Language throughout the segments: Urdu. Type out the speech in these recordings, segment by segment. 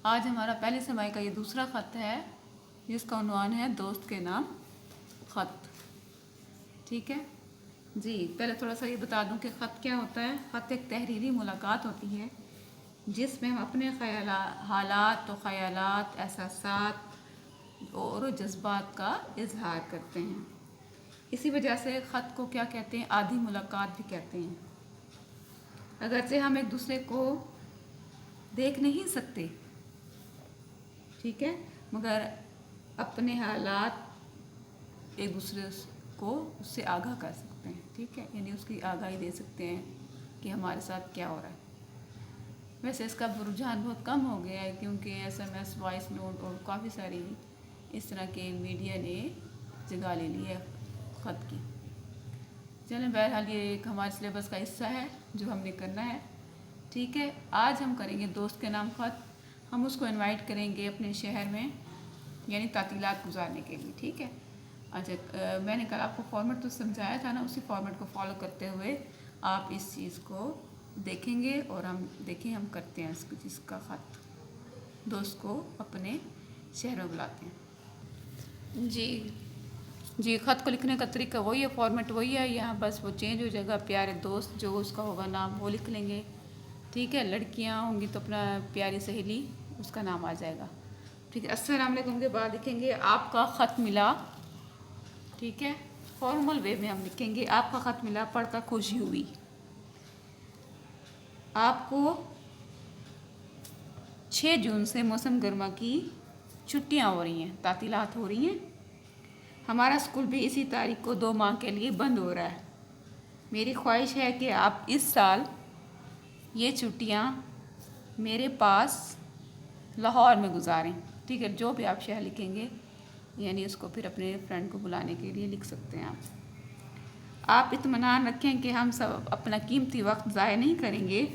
آج ہمارا پہلی سماعی کا یہ دوسرا خط ہے جس کا عنوان ہے دوست کے نام خط. ٹھیک ہے جی. پہلے تھوڑا سا یہ بتا دوں کہ خط کیا ہوتا ہے. خط ایک تحریری ملاقات ہوتی ہے جس میں ہم اپنے حالات و خیالات، احساسات اور جذبات کا اظہار کرتے ہیں. اسی وجہ سے خط کو کیا کہتے ہیں، آدھی ملاقات بھی کہتے ہیں. اگرچہ ہم ایک دوسرے کو دیکھ نہیں سکتے، ٹھیک ہے، مگر اپنے حالات ایک دوسرے کو اس سے آگاہ کر سکتے ہیں. ٹھیک ہے، یعنی اس کی آگاہی دے سکتے ہیں کہ ہمارے ساتھ کیا ہو رہا ہے. ویسے اس کا رجحان بہت کم ہو گیا ہے کیونکہ S M S, voice note اور کافی ساری اس طرح کے میڈیا نے جگہ لے لی ہے خط کی. چلیں، بہرحال یہ ایک ہمارے سلیبس کا حصہ ہے جو ہم نے کرنا ہے. ٹھیک ہے، آج ہم کریں گے دوست کے نام خط. ہم اس کو انوائٹ کریں گے اپنے شہر میں، یعنی تعطیلات گزارنے کے لیے. ٹھیک ہے. اچھا، میں نے کل آپ کو فارمیٹ تو سمجھایا تھا نا، اسی فارمیٹ کو فالو کرتے ہوئے آپ اس چیز کو دیکھیں گے اور ہم دیکھیں ہم کرتے ہیں اس کا خط. دوست کو اپنے شہر میں بلاتے ہیں. جی خط کو لکھنے کا طریقہ وہی ہے، فارمیٹ وہی ہے. یہاں بس وہ چینج ہو جائے گا. پیارے دوست جو اس کا ہوگا نام وہ لکھ لیں گے. ٹھیک ہے، لڑکیاں ہوں گی تو اپنا پیاری سہیلی اس کا نام آ جائے گا. ٹھیک ہے، السلام علیکم کے بعد لکھیں گے آپ کا خط ملا. ٹھیک ہے، فارمل وے میں ہم لکھیں گے آپ کا خط ملا، پڑھ کر خوشی ہوئی. آپ کو 6 جون سے موسم گرما کی چھٹیاں ہو رہی ہیں، تعطیلات ہو رہی ہیں. ہمارا اسکول بھی اسی تاریخ کو 2 ماہ کے لیے بند ہو رہا ہے. میری خواہش ہے کہ آپ اس سال یہ چھٹیاں میرے پاس لاہور میں گزاریں. ٹھیک ہے، جو بھی آپ شہر لکھیں گے یعنی اس کو پھر اپنے فرینڈ کو بلانے کے لیے لکھ سکتے ہیں آپ اطمینان رکھیں کہ ہم سب اپنا قیمتی وقت ضائع نہیں کریں گے،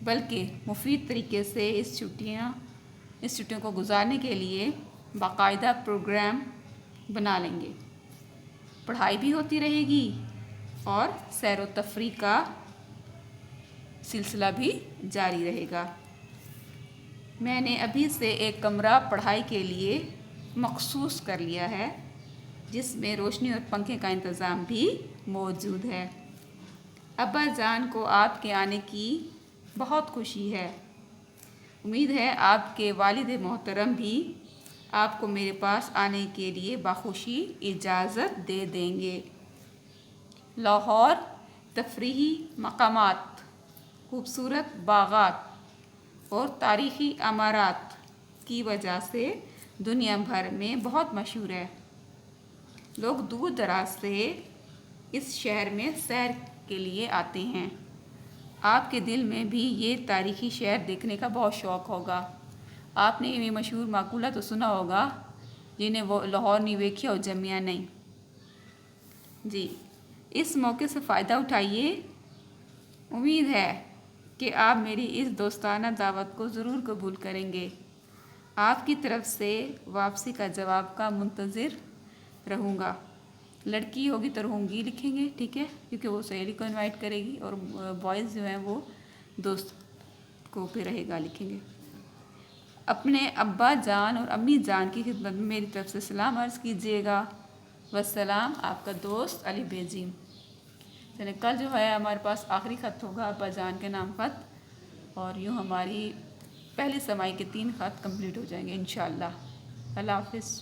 بلکہ مفید طریقے سے اس چھٹیوں کو گزارنے کے لیے باقاعدہ پروگرام بنا لیں گے. پڑھائی بھی ہوتی رہے گی اور سیر و تفریح کا سلسلہ بھی جاری رہے گا. میں نے ابھی سے ایک کمرہ پڑھائی کے لیے مخصوص کر لیا ہے جس میں روشنی اور پنکھے کا انتظام بھی موجود ہے. ابا جان کو آپ کے آنے کی بہت خوشی ہے. امید ہے آپ کے والد محترم بھی آپ کو میرے پاس آنے کے لیے بخوشی اجازت دے دیں گے. لاہور تفریحی مقامات، خوبصورت باغات اور تاریخی عمارات کی وجہ سے دنیا بھر میں بہت مشہور ہے. لوگ دور دراز سے اس شہر میں سیر کے لیے آتے ہیں. آپ کے دل میں بھی یہ تاریخی شہر دیکھنے کا بہت شوق ہوگا. آپ نے یہ مشہور مقولہ تو سنا ہوگا، جنہیں وہ لاہور نہیں ویکھیا اور جمیا نہیں. جی، اس موقع سے فائدہ اٹھائیے. امید ہے کہ آپ میری اس دوستانہ دعوت کو ضرور قبول کریں گے. آپ کی طرف سے واپسی کا جواب کا منتظر رہوں گا. لڑکی ہوگی تو رہونگی لکھیں گے. ٹھیک ہے، کیونکہ وہ سہیلی کو انوائٹ کرے گی، اور بوائز جو ہیں وہ دوست کو پہ رہے گا لکھیں گے. اپنے ابا جان اور امی جان کی خدمت میں میری طرف سے سلام عرض کیجیے گا. والسلام، آپ کا دوست علی بیجیم. چلیں، کل جو ہے ہمارے پاس آخری خط ہوگا ابا جان کے نام خط، اور یوں ہماری پہلی سماعی کے 3 خط کمپلیٹ ہو جائیں گے انشاءاللہ. اللہ حافظ.